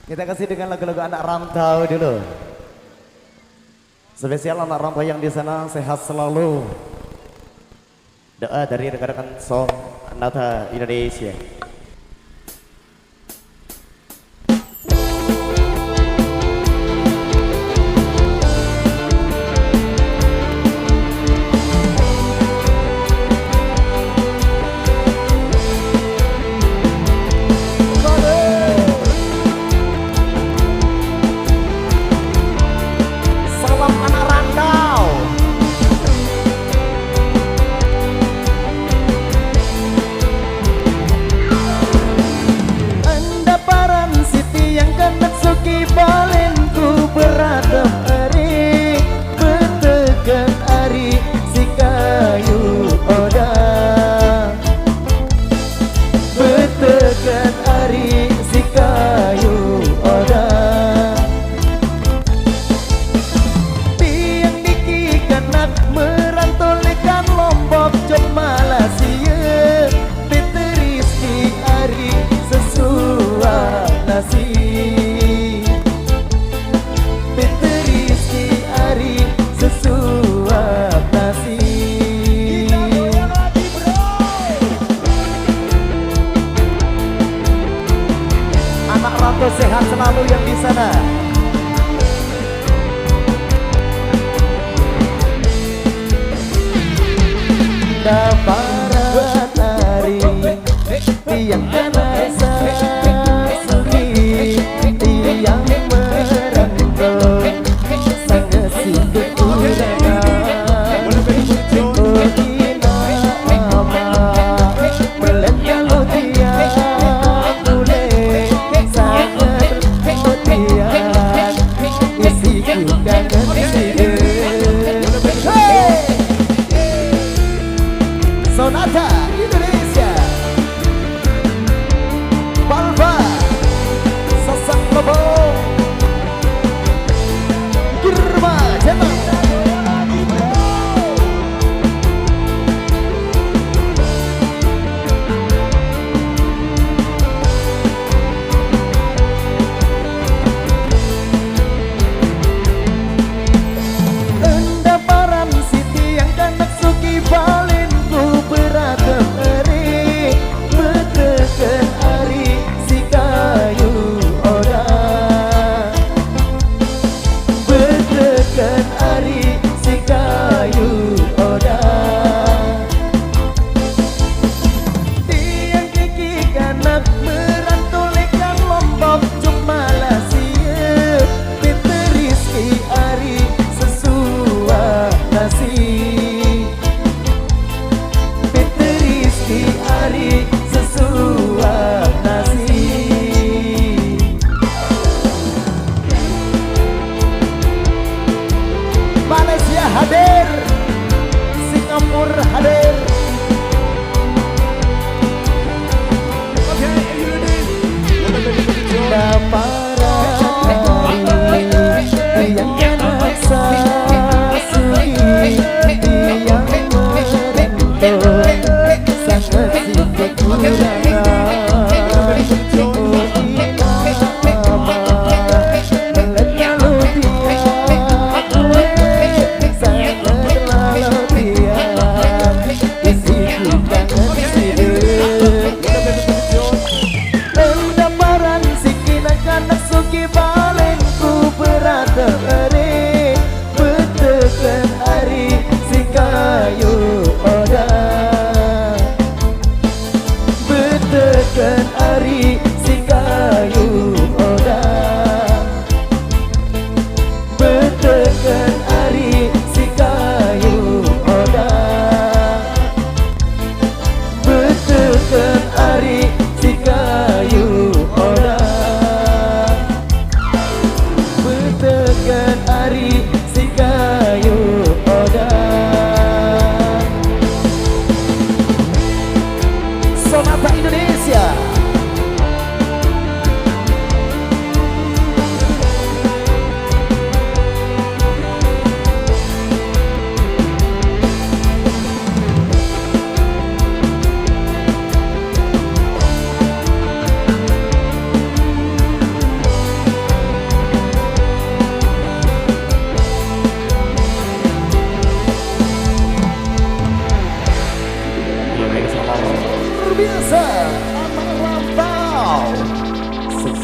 Kita kasih dengan lagu-lagu anak rantau dulu. Spesial anak rantau yang di sana sehat selalu. Doa dari rekan-rekan Song Nata Indonesia. Sehat selalu yang di sana. Daparan hari yang terasa sunyi yang merantau sangat sibuk Sonata Indonesia Balva Sasak Lobo Girma Jemang Endaparan Siti yang kanak suki balik hadir, Singapura hadir. Yang terasa sunyi yang merantau sangat sibuk Sonata Indonesia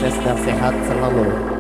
sukses dan sehat selalu.